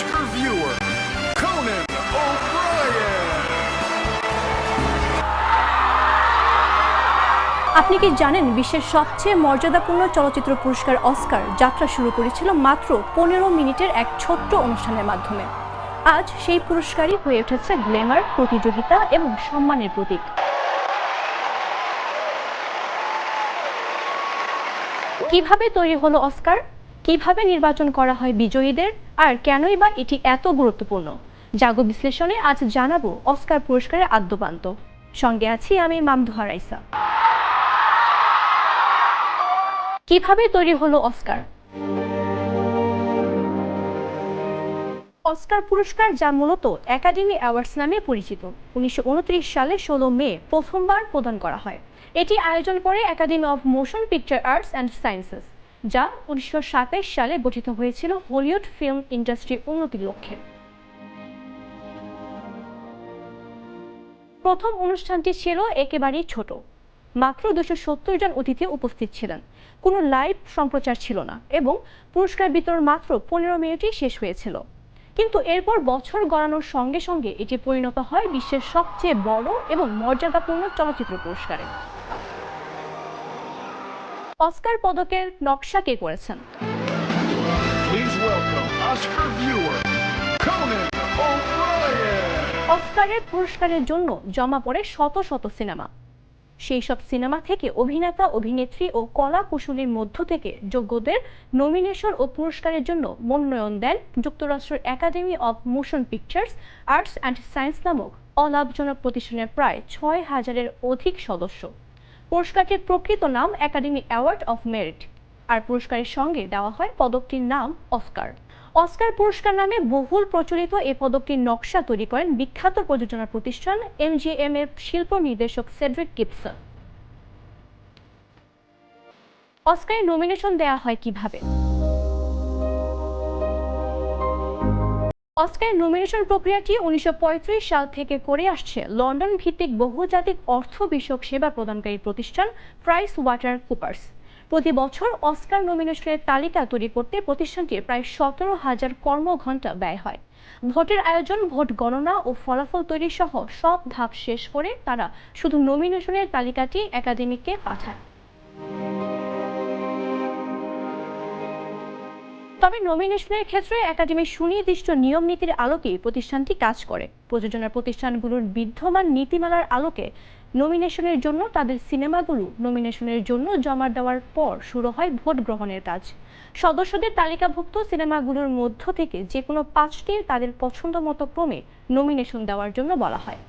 Oscar viewer, Conan O'Brien. আপনি কি জানেন বিশ্বের সবচেয়ে মর্যাদাপূর্ণ চলচ্চিত্র পুরস্কার অস্কার যাত্রা শুরু করেছিল মাত্র 15 মিনিটের এক ছোট্ট অনুষ্ঠানের মাধ্যমে। আজ সেই পুরস্কারই হয়ে উঠেছে গ্ল্যামার, প্রতিযোগিতা এবং সম্মানের প্রতীক। কিভাবে তৈরি হলো অস্কার, কিভাবে নির্বাচন করা হয় বিজয়ীদের, আর কেনই বা এটি এত গুরুত্বপূর্ণ, জাগো বিশ্লেষণে আজ জানাবো অস্কার পুরস্কারের আদ্যোপান্ত। সঙ্গে আছি আমি মামদুহা রাইসা। কিভাবে তৈরি হলো অস্কার? অস্কার পুরস্কার, যা মূলত একাডেমি অ্যাওয়ার্ডস নামে পরিচিত, 1929 সালে 16 মে প্রথমবার প্রদান করা হয়। এটি আয়োজন করে academy of motion picture arts and sciences, যা 1927 সালে গঠিত হয়েছিল হলিউড ফিল্ম ইন্ডাস্ট্রির উন্নতির লক্ষ্যে। প্রথম অনুষ্ঠানটি ছিল একেবারেই ছোট, মাত্র 270 জন অতিথি উপস্থিত ছিলেন। কোনো লাইভ সম্প্রচার ছিল না এবং পুরস্কার বিতরণ মাত্র 15 মিনিটেই শেষ হয়েছিল। কিন্তু এরপর বছর গড়ানোর সঙ্গে সঙ্গে এটি পরিণত হয় বিশ্বের সবচেয়ে বড় এবং মর্যাদাপূর্ণ চলচ্চিত্র পুরস্কারে। অস্কার পদকের নকশা কে করেছেন? Please welcome Oscar viewer, Conan O'Brien. অস্কারের পুরস্কারের জন্য জমা পড়ে শত শত সিনেমা। সেই সব সিনেমা থেকে অভিনেতা, অভিনেত্রী ও কলা কুশলীর মধ্য থেকে যোগ্যদের নমিনেশন ও পুরস্কারের জন্য মনোনয়ন দেন যুক্তরাষ্ট্রের academy of motion pictures arts and science নামক অলাভজনক প্রতিষ্ঠানের প্রায় 6,000-এর অধিক সদস্য। পুরস্কারটির প্রকৃত নাম একাডেমি অ্যাওয়ার্ড অফ মেরিট, আর পুরস্কারের সঙ্গে দেওয়া হয় পদকটির নাম অস্কার। অস্কার পুরস্কার নামে বহুল প্রচলিত এই পদকটির নকশা তৈরি করেন বিখ্যাত প্রযোজনা প্রতিষ্ঠান MGM এর শিল্প নির্দেশক সেড্রিক গিবসন। অস্কারে নমিনেশন দেওয়া হয় কিভাবে? অস্কারের নমিনেশন প্রক্রিয়াটি 1935 সাল থেকে করে আসছে লন্ডন ভিত্তিক বহুজাতিক অর্থ বিষয়ক সেবা প্রদানকারী প্রতিষ্ঠান প্রাইস ওয়াটার কুপার্স। প্রতি বছর অস্কার নমিনেশনের তালিকা তৈরি করতে প্রতিষ্ঠানটির প্রায় 17,000 কর্মঘণ্টা ব্যয় হয়। ভোটের আয়োজন, ভোট গণনা ও ফলাফল তৈরি সহ সব ধাপ শেষ করে তারা শুধু নমিনেশনের তালিকাটি একাডেমিকে পাঠায়। তবে নমিনেশনের ক্ষেত্রে একাডেমির সুনির্দিষ্ট নিয়ম নীতির আলোকেই প্রতিষ্ঠানটি কাজ করে। প্রযোজনা প্রতিষ্ঠানগুলোর বিদ্যমান নীতিমালার আলোকে নমিনেশনের জন্য তাদের সিনেমাগুলো নমিনেশনের জন্য জমা দেওয়ার পর শুরু হয় ভোট গ্রহণের কাজ। সদস্যদের তালিকাভুক্ত সিনেমাগুলোর মধ্য থেকে যে কোনো 5টি তাদের পছন্দ মতো ক্রমে নমিনেশন দেওয়ার জন্য বলা হয়।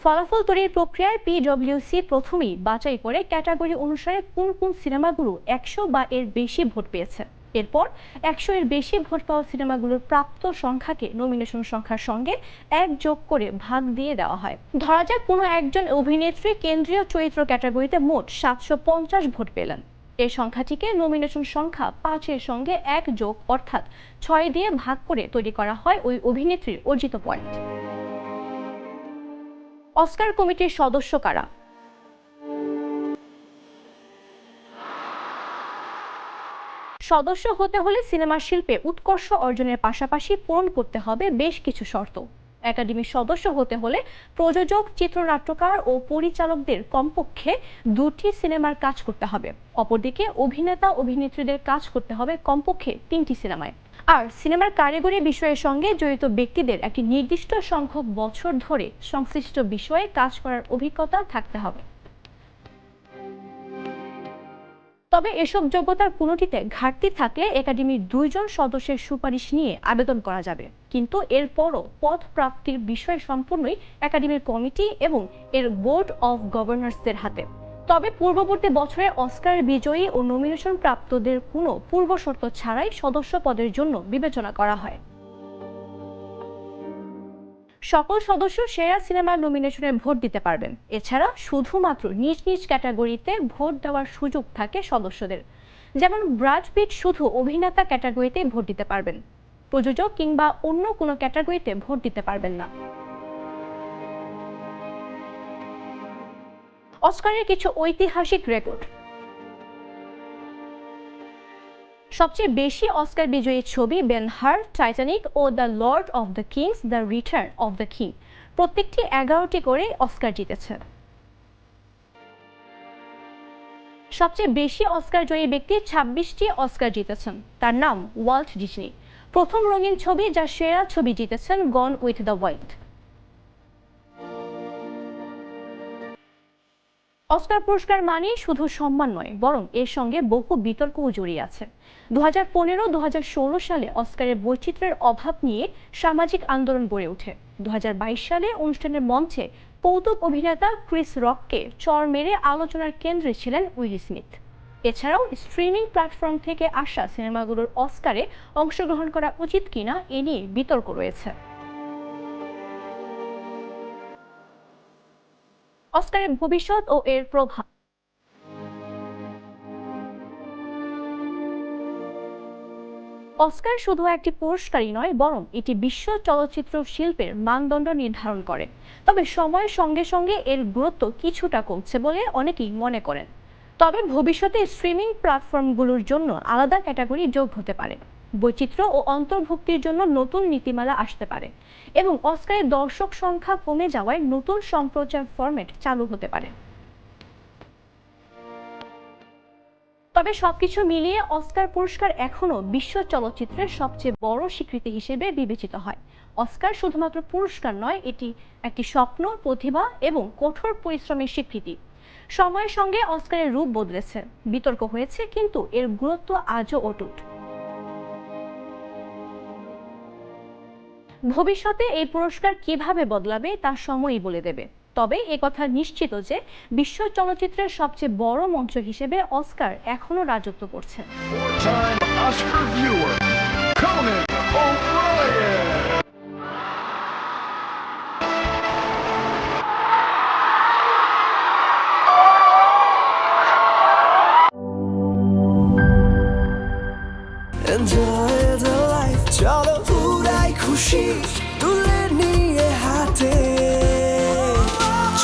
ফলাফল তৈরির প্রক্রিয়ায় PWC প্রথমেই বাছাই করে ক্যাটাগরি অনুসারে কোন কোন সিনেমাগুলো 100 বা এর বেশি ভোট পেয়েছে। এরপর 100 এর বেশি ভোট পাওয়া সিনেমাগুলোর প্রাপ্ত সংখ্যাকে নমিনেশন সংখ্যার সঙ্গে 1 যোগ করে ভাগ দিয়ে দেওয়া হয়। ধরা যাক কোনো একজন অভিনেত্রী কেন্দ্রীয় চরিত্র ক্যাটাগরিতে মোট 750 ভোট পেলেন। এই সংখ্যাটিকে নমিনেশন সংখ্যা 5 এর সঙ্গে 1 যোগ অর্থাৎ 6 দিয়ে ভাগ করে তৈরি করা হয় ওই অভিনেত্রীর অর্জিত পয়েন্ট। অস্কার কমিটির সদস্য কারা? সদস্য হতে হলে সিনেমা শিল্পে উৎকর্ষ অর্জনের পাশাপাশি পূরণ করতে হবে বেশ কিছু শর্ত। একাডেমির সদস্য হতে হলে প্রযোজক, চিত্রনাট্যকার ও পরিচালকদের কমপক্ষে 2টি সিনেমার কাজ করতে হবে। অপরদিকে অভিনেতা, অভিনেত্রীদের কাজ করতে হবে কমপক্ষে 3টি সিনেমায়। আর সিনেমার কারিগরি বিষয়ের সঙ্গে জড়িত ব্যক্তিদের একটি নির্দিষ্ট সংখ্যক বছর ধরে সংশ্লিষ্ট বিষয়ে কাজ করার অভিজ্ঞতা থাকতে হবে। তবে এসব যোগ্যতার কোনোটিতে ঘাটতি থাকলে একাডেমির 2 জন সদস্যের সুপারিশ নিয়ে আবেদন করা যাবে, কিন্তু এরপরও পদ প্রাপ্তির বিষয় সম্পূর্ণই একাডেমির কমিটি এবং এর বোর্ড অফ গভর্নর্সদের হাতে। তবে পূর্ববর্তী বছরে অস্কার বিজয়ী ও নমিনেশন প্রাপ্তদের কোনো পূর্বশর্ত ছাড়াই সদস্য পদের জন্য বিবেচনা করা হয়। সকল সদস্য সেরা সিনেমার নমিনেশনে ভোট দিতে পারবেন। এছাড়া শুধুমাত্র নিজ নিজ ক্যাটাগরিতে ভোট দেওয়ার সুযোগ থাকে সদস্যদের। যেমন ব্র্যাড পিট শুধু অভিনেতা ক্যাটাগরিতে ভোট দিতে পারবেন, প্রযোজক কিংবা অন্য কোনো ক্যাটাগরিতে ভোট দিতে পারবেন না। অস্কারের কিছু ঐতিহাসিক রেকর্ড। সবচেয়ে বেশি অস্কার বিজয়ী ছবি বেন-হার, টাইটানিক ও the lord of the rings, the return of the king প্রত্যেকটি 11টি করে অস্কার জিতেছে। সবচেয়ে বেশি অস্কার জয়ী ব্যক্তি 26টি অস্কার জিতেছেন। তার নাম ওয়াল্ট ডিজনি। প্রথম রঙিন ছবি যা সেরা ছবি জিতেছেন গন উইথ দ্য ওয়াইল্ড। অস্কার পুরস্কার মানে শুধু সম্মান নয়, বরং এর সঙ্গে বহু বিতর্কও জড়িয়ে আছে। 2015-2016 সালে অস্কারের বৈচিত্র্যের অভাব নিয়ে সামাজিক আন্দোলন গড়ে ওঠে। 2022 সালে অনুষ্ঠানের মঞ্চে কৌতুক অভিনেতা ক্রিস রককে চড় মেরে আলোচনার কেন্দ্রে ছিলেন উইল স্মিথ। এছাড়াও স্ট্রিমিং প্ল্যাটফর্ম থেকে আসা সিনেমাগুলোর অস্কারে অংশগ্রহণ করা উচিত কিনা এ নিয়ে বিতর্ক রয়েছে। অস্কারের ভবিষ্যৎ ও এর প্রভাব। অস্কার শুধু একটি পুরস্কারই নয়, বরং এটি বিশ্ব চলচ্চিত্র শিল্পের মানদণ্ড নির্ধারণ করে। তবে সময়ের সঙ্গে সঙ্গে এর গুরুত্ব কিছুটা কমছে বলে অনেকেই মনে করেন। তবে ভবিষ্যতে স্ট্রিমিং প্ল্যাটফর্মগুলোর জন্য আলাদা ক্যাটাগরি যোগ হতে পারে, বৈচিত্র্য ও অন্তর্ভুক্তির জন্য নতুন নীতিমালা আসতে পারে, এবং অস্কারের দর্শক সংখ্যা কমে যাওয়ায় নতুন সম্প্রচার ফরম্যাট চালু হতে পারে। তবে সবকিছু মিলিয়ে অস্কার পুরস্কার এখনো বিশ্ব চলচ্চিত্রের সবচেয়ে বড় স্বীকৃতি হিসেবে বিবেচিত হয়। অস্কার শুধুমাত্র পুরস্কার নয়, এটি একটি স্বপ্ন, প্রতিভা এবং কঠোর পরিশ্রমের স্বীকৃতি। সময়ের সঙ্গে অস্কারের রূপ বদলেছে, বিতর্ক হয়েছে, কিন্তু এর গুরুত্ব আজও অটুট। ভবিষ্যতে এই পুরস্কার কিভাবে বদলাবে তা সময়ই বলে দেবে। তবে একথা নিশ্চিত যে বিশ্ব চলচ্চিত্রের সবচেয়ে বড় মঞ্চ হিসেবে অস্কার এখনো রাজত্ব করছে। Four-time Oscar viewer, Conan O'Brien. Enjoy the life, চলো উড়াই খুশি তুলে নিয়ে হাতে।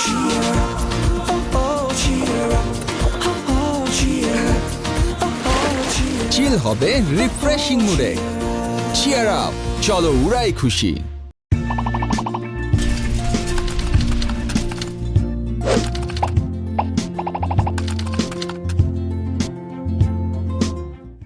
Cheer up, oh oh, cheer up, oh oh, cheer up, oh oh, cheer up. চিল হবে রিফ্রেশিং মুডে। চিয়ার আপ, চলো উড়াই খুশি।